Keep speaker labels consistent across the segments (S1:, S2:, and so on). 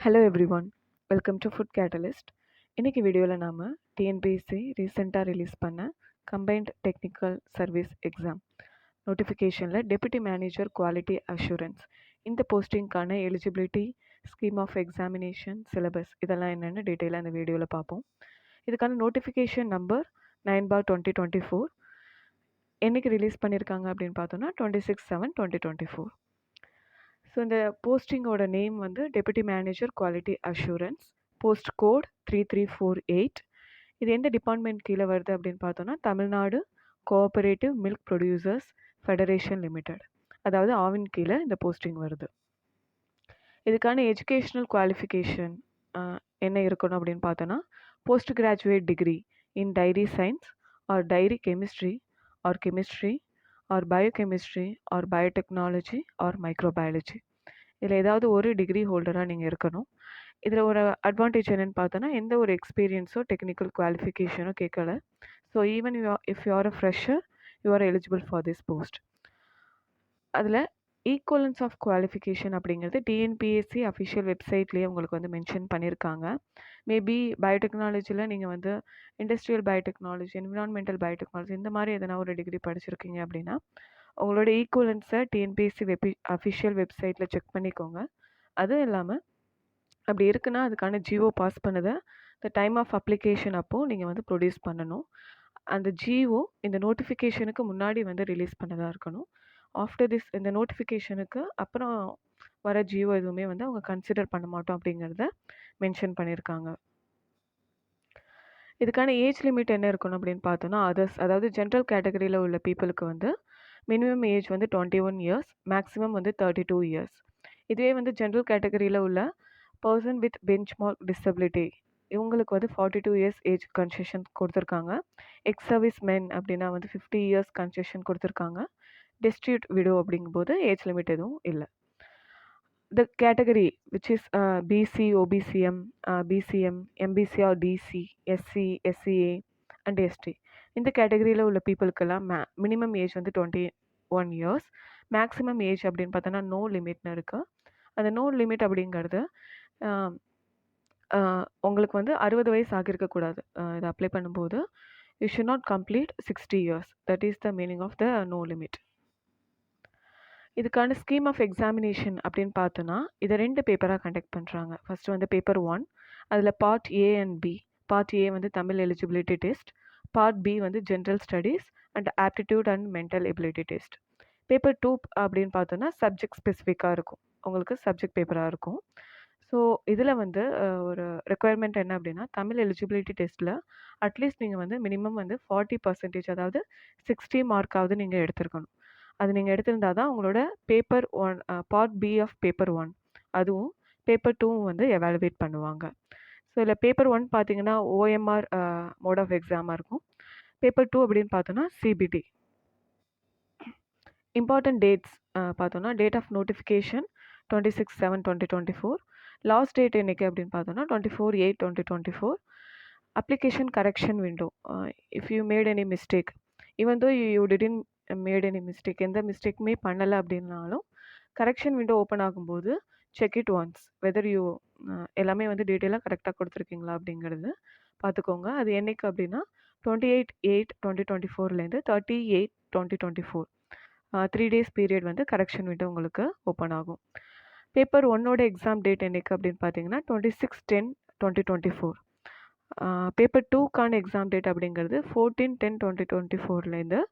S1: Hello everyone, welcome to Food Catalyst. இன்றைக்கி வீடியோவில் நாம் டிஎன்பிஎஸ்சி ரீசெண்டாக ரிலீஸ் பண்ண கம்பைன்ட் டெக்னிக்கல் சர்வீஸ் எக்ஸாம் நோட்டிஃபிகேஷனில் டெப்யூட்டி மேனேஜர் குவாலிட்டி அஷூரன்ஸ் இந்த போஸ்டிங்க்கான eligibility, scheme of examination, syllabus இதெல்லாம் என்னென்னு டீட்டெயிலாக இந்த வீடியோவில் பார்ப்போம். இதுக்கான நோட்டிஃபிகேஷன் நம்பர் 9/2024. என்றைக்கு ரிலீஸ் பண்ணியிருக்காங்க அப்படின்னு பார்த்தோன்னா 26/7/2024. ஸோ இந்த போஸ்டிங்கோட நேம் வந்து deputy manager quality assurance, post code 3348. இது எந்த டிபார்ட்மெண்ட் கீழே வருது அப்படின்னு பார்த்தோன்னா Tamil Nadu cooperative milk producers federation limited, அதாவது ஆவின் கீழே இந்த போஸ்டிங் வருது. இதுக்கான எஜுகேஷ்னல் குவாலிஃபிகேஷன் என்ன இருக்கணும் அப்படின்னு பார்த்தோன்னா post graduate degree in dairy science or dairy chemistry or chemistry or biochemistry or biotechnology or microbiology. இதில் ஏதாவது ஒரு டிகிரி ஹோல்டராக நீங்கள் இருக்கணும். இதில் ஒரு அட்வான்டேஜ் என்னென்னு பார்த்தோன்னா எந்த ஒரு எக்ஸ்பீரியன்ஸோ டெக்னிக்கல் குவாலிஃபிகேஷனோ கேட்கல. So even if you are a fresher you are eligible for this post. அதில் ஈக்குவலன்ஸ் ஆஃப் குவாலிஃபிகேஷன் அப்படிங்கிறது டிஎன்பிஎஸ்சி அஃபிஷியல் வெப்சைட்லேயே உங்களுக்கு வந்து மென்ஷன் பண்ணியிருக்காங்க. மேபி பயோடெக்னாலஜியில் நீங்கள் வந்து இண்டஸ்ட்ரியல் பயோடெக்னாலஜி, என்விரான்மெண்டல் பயோடெக்னாலஜி இந்த மாதிரி எதனா ஒரு டிகிரி படிச்சிருக்கீங்க அப்படின்னா உங்களோட ஈக்குவலன்ஸை டிஎன்பிஎஸ்சி அஃபிஷியல் வெப்சைட்டில் செக் பண்ணிக்கோங்க. அதுவும் இல்லாமல் அப்படி இருக்குன்னா அதுக்கான ஜிஓ பாஸ் பண்ணதை த டைம் ஆஃப் அப்ளிகேஷன் அப்போது நீங்கள் வந்து ப்ரொடியூஸ் பண்ணணும். அந்த ஜிஓ இந்த நோட்டிஃபிகேஷனுக்கு முன்னாடி வந்து ரிலீஸ் பண்ணதாக இருக்கணும். ஆஃப்டர் திஸ் இந்த நோட்டிஃபிகேஷனுக்கு அப்புறம் வர ஜிஓ எதுவுமே வந்து அவங்க கன்சிடர் பண்ண மாட்டோம் அப்படிங்கிறத மென்ஷன் பண்ணியிருக்காங்க. இதுக்கான ஏஜ் லிமிட் என்ன இருக்கணும் அப்படின்னு பார்த்தோன்னா அதர்ஸ், அதாவது ஜென்ரல் கேட்டகரியில் உள்ள பீப்புளுக்கு வந்து மினிமம் ஏஜ் வந்து 21 இயர்ஸ், மேக்ஸிமம் வந்து 32 இயர்ஸ். இதுவே வந்து ஜென்ரல் கேட்டகரியில் உள்ள பர்சன் வித் பெஞ்ச்மார்க் டிசபிலிட்டி இவங்களுக்கு வந்து 42 இயர்ஸ் ஏஜ் கன்செஷன் கொடுத்துருக்காங்க. எக்ஸ் சர்வீஸ் மென் அப்படின்னா வந்து 50 இயர்ஸ் கன்செஷன் கொடுத்துருக்காங்க. டிஸ்ட்ரிபியூட் விடோ அப்படிங்கும்போது ஏஜ் லிமிட் எதுவும் இல்லை. The category which is BC, OBCM, BCM, MBC or DC, SC, SCA and ST இந்த கேட்டகரியில் உள்ள பீப்புளுக்கெல்லாம் மினிமம் ஏஜ் வந்து 21 இயர்ஸ், மேக்ஸிமம் ஏஜ் அப்படின்னு பார்த்தோன்னா நோ லிமிட்னு இருக்குது. அந்த நோ லிமிட் அப்படிங்கிறது உங்களுக்கு வந்து 60 வயசு ஆகியிருக்கக்கூடாது. இதை அப்ளை பண்ணும்போது you should not complete 60 years. That is the meaning of the no limit. இதுக்கான ஸ்கீம் ஆஃப் எக்ஸாமினேஷன் அப்படின்னு பார்த்தோன்னா இதை 2 பேப்பராக கண்டக்ட் பண்ணுறாங்க. ஃபஸ்ட்டு வந்து பேப்பர் 1, அதில் part A and B. Part A வந்து Tamil eligibility test, part B வந்து general studies and aptitude and mental ability test. Paper 2 அப்படின்னு பார்த்தோன்னா சப்ஜெக்ட் ஸ்பெசிஃபிக்காக இருக்கும், உங்களுக்கு சப்ஜெக்ட் பேப்பராக இருக்கும். ஸோ இதில் வந்து ஒரு ரெக்குயர்மெண்ட் என்ன அப்படின்னா தமிழ் எலிஜிபிலிட்டி டெஸ்ட்டில் அட்லீஸ்ட் நீங்கள் வந்து மினிமம் வந்து 40%, அதாவது 60 மார்க்காவது நீங்கள் எடுத்துருக்கணும். அது நீங்கள் எடுத்திருந்தால் தான் உங்களோட paper 1, part B of paper 1 அதுவும் பேப்பர் 2 வந்து எவாலுவேட் பண்ணுவாங்க. ஸோ இதில் பேப்பர் 1 பார்த்தீங்கன்னா ஓஎம்ஆர் மோட் ஆஃப் எக்ஸாமாக இருக்கும். பேப்பர் 2 அப்படின்னு பார்த்தோன்னா சிபிடி. இம்பார்ட்டன்ட் டேட்ஸ் பார்த்தோன்னா date of notification 26/7/2024. Last date என்னைக்கு அப்படின்னு பார்த்தோன்னா 24/8/2024. Application correction window, if you made any mistake, even though you didn't made any mistake, எந்த மிஸ்டேக்குமே பண்ணலை அப்படின்னாலும் கரெக்ஷன் விண்டோ ஓப்பன் ஆகும்போது check it once whether you எல்லாமே வந்து டீட்டெயிலாக கரெக்டாக கொடுத்துருக்கீங்களா அப்படிங்கிறது பார்த்துக்கோங்க. அது என்னைக்கு அப்படின்னா 28/8/2024 30/8/2024 3 days பீரியட் வந்து கரெக்ஷன் விண்டோ உங்களுக்கு ஓப்பன் ஆகும். பேப்பர் 1ஓட எக்ஸாம் டேட் என்னைக்கு அப்படின்னு பார்த்தீங்கன்னா 26/10/2024. பேப்பர் 2க்கான எக்ஸாம் டேட் அப்படிங்கிறது 14/10/2024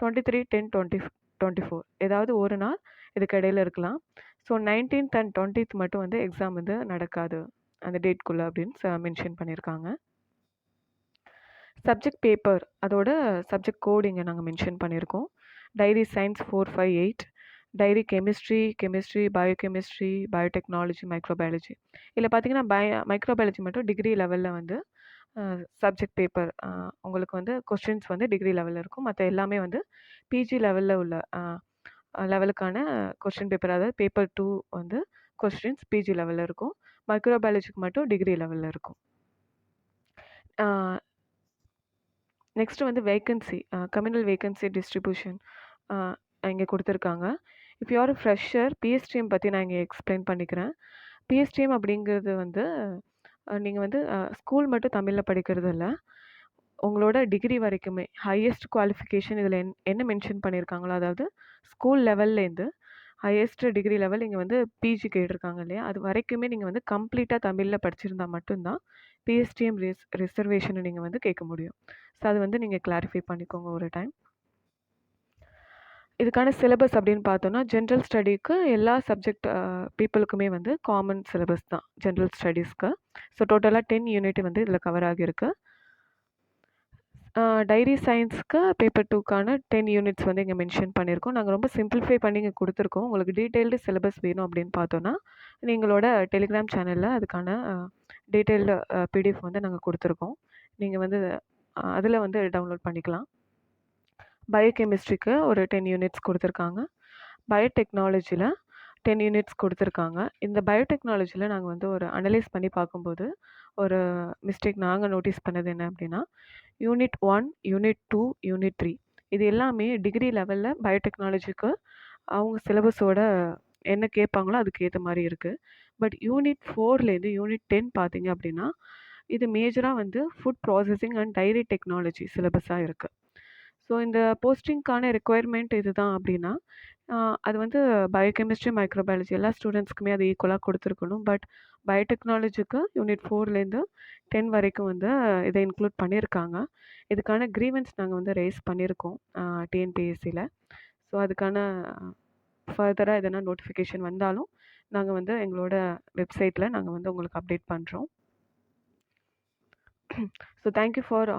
S1: 23/10/2024 ஏதாவது ஒரு நாள் இதுக்கு இடையில இருக்கலாம். ஸோ 19th and 20th மட்டும் வந்து எக்ஸாம் வந்து நடக்காது அந்த டேட்குள்ளே அப்படின்னு மென்ஷன் பண்ணியிருக்காங்க. சப்ஜெக்ட் பேப்பர் அதோட சப்ஜெக்ட் கோட் இங்கே நாங்கள் மென்ஷன் பண்ணியிருக்கோம். Dairy science 458, dairy chemistry, biochemistry, biotechnology, microbiology. இதில் பார்த்தீங்கன்னா மைக்ரோபயாலஜி மட்டும் டிகிரி லெவலில் வந்து சப்ஜெக்ட் பேப்பர் உங்களுக்கு வந்து கொஸ்டின்ஸ் வந்து டிகிரி லெவலில் இருக்கும். மற்ற எல்லாமே வந்து பிஜி லெவலில் உள்ள லெவலுக்கான கொஸ்டின் பேப்பர், அதாவது பேப்பர் 2 வந்து கொஸ்டின்ஸ் பிஜி லெவலில் இருக்கும். மைக்ரோபயாலஜிக்கு மட்டும் டிகிரி லெவலில் இருக்கும். நெக்ஸ்ட்டு வந்து வேக்கன்சி, கம்யூனல் வேக்கன்சி டிஸ்ட்ரிபியூஷன் இங்கே கொடுத்துருக்காங்க. If you are fresher, PSTM பற்றி நான் இங்கே எக்ஸ்பிளைன் பண்ணிக்கிறேன். பிஎஸ்டிஎம் அப்படிங்கிறது வந்து நீங்க வந்து ஸ்கூல் மட்டும் தமிழ்ல படிக்கிறது இல்ல. உங்களோட டிகிரி வரைக்குமே ஹையஸ்ட் குவாலிஃபிகேஷன் இதில என்ன மென்ஷன் பண்ணியிருக்காங்களோ, அதாவது ஸ்கூல் லெவல்லேருந்து ஹையஸ்ட் டிகிரி லெவல் இங்க வந்து பிஜி கேட்டிருக்காங்க இல்லையா? அது வரைக்குமே நீங்க வந்து கம்ப்ளீட்டா தமிழ்ல படிச்சிருந்தா மட்டும் தான் பிஎஸ்டிஎம் ரிசர்வேஷன நீங்க வந்து கேட்க முடியும். ஸோ அது வந்து நீங்க கிளாரிஃபை பண்ணிக்கோங்க ஒரு டைம். இதுக்கான சிலபஸ் அப்படின்னு பார்த்தோம்னா, ஜென்ரல் ஸ்டடிக்கு எல்லா சப்ஜெக்ட் பீப்பிளுக்குமே வந்து காமன் சிலபஸ் தான் ஜென்ரல் ஸ்டடீஸ்க்கு. ஸோ டோட்டலா 10 யூனிட் வந்து இதில கவர் ஆகியிருக்கு. டைரி சயின்ஸ்க்கு பேப்பர் 2க்கான 10 யூனிட்ஸ் வந்து இங்க மென்ஷன் பண்ணியிருக்கோம். நாங்க ரொம்ப சிம்பிளிஃபை பண்ணி இங்க குடுத்துருக்கோம். உங்களுக்கு டீட்டெயில்டு சிலபஸ் வேணும் அப்படின்னு பார்த்தோம்னா, எங்களோட டெலிகிராம் சேனல்ல அதுக்கான டீட்டெயில்டு பிடிஎஃப் வந்து நாங்க குடுத்துருக்கோம். நீங்க வந்து அதில வந்து டவுன்லோட் பண்ணிக்கலாம். பயோகெமிஸ்ட்ரிக்கு ஒரு 10 யூனிட்ஸ் குடுத்துருக்காங்க. பயோடெக்னாலஜில 10 யூனிட்ஸ் குடுத்துருக்காங்க. இந்த பயோடெக்னாலஜில நாங்க வந்து ஒரு அனலைஸ் பண்ணி பார்க்கும்போது, ஒரு மிஸ்டேக் நாங்க நோட்டீஸ் பண்ணது என்ன அப்படின்னா, யூனிட் 1, யூனிட் 2, யூனிட் 3 இது எல்லாமே டிகிரி லெவல்ல பயோடெக்னாலஜிக்கு அவங்க சிலபஸோட என்ன கேட்பாங்களோ அதுக்கு ஏத்த மாரி இருக்கு. பட் யூனிட் 4லேருந்து யூனிட் 10 பார்த்தீங்க அப்படின்னா, இது மேஜரா வந்து food processing and dairy technology சிலபஸா இருக்கு. ஸோ இந்த போஸ்டிங்க்கான ரிக்வயர்மெண்ட் இதுதான் அப்படின்னா, அது வந்து பயோகெமிஸ்ட்ரி, மைக்ரோபயாலஜி எல்லா ஸ்டூடெண்ட்ஸ்க்குமே அது ஈக்குவலா குடுத்துருக்கணும். பட் பயோடெக்னாலஜிக்கு யூனிட் 4லேருந்து 10 வரைக்கும் வந்து இத இன்க்ளூட் பண்ணியிருக்காங்க. இதுக்கான கிரீவன்ஸ் நாங்க வந்து ரெய்ஸ் பண்ணியிருக்கோம் டிஎன்பிஎஸ்சில. ஸோ அதுக்கான ஃபர்தரா எதனா நோட்டிஃபிகேஷன் வந்தாலும், நாங்க வந்து எங்களோட வெப்சைட்ல நாங்க வந்து உங்களுக்கு அப்டேட் பண்றோம். So thank you for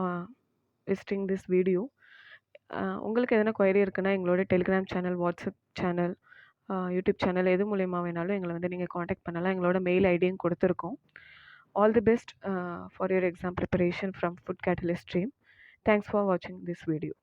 S1: visiting this video. உங்களுக்கு எதனா குயரி இருக்குன்னா, எங்களோட Telegram channel, WhatsApp channel, YouTube channel எது மூலியமா வேணாலும் எங்கள வந்து நீங்க கான்டாக்ட் பண்ணலாம். எங்களோட மெயில் ஐடியும் குடுத்துருக்கோம். All the best for your exam preparation from Food Catalyst stream. Thanks for வாட்சிங் திஸ் வீடியோ.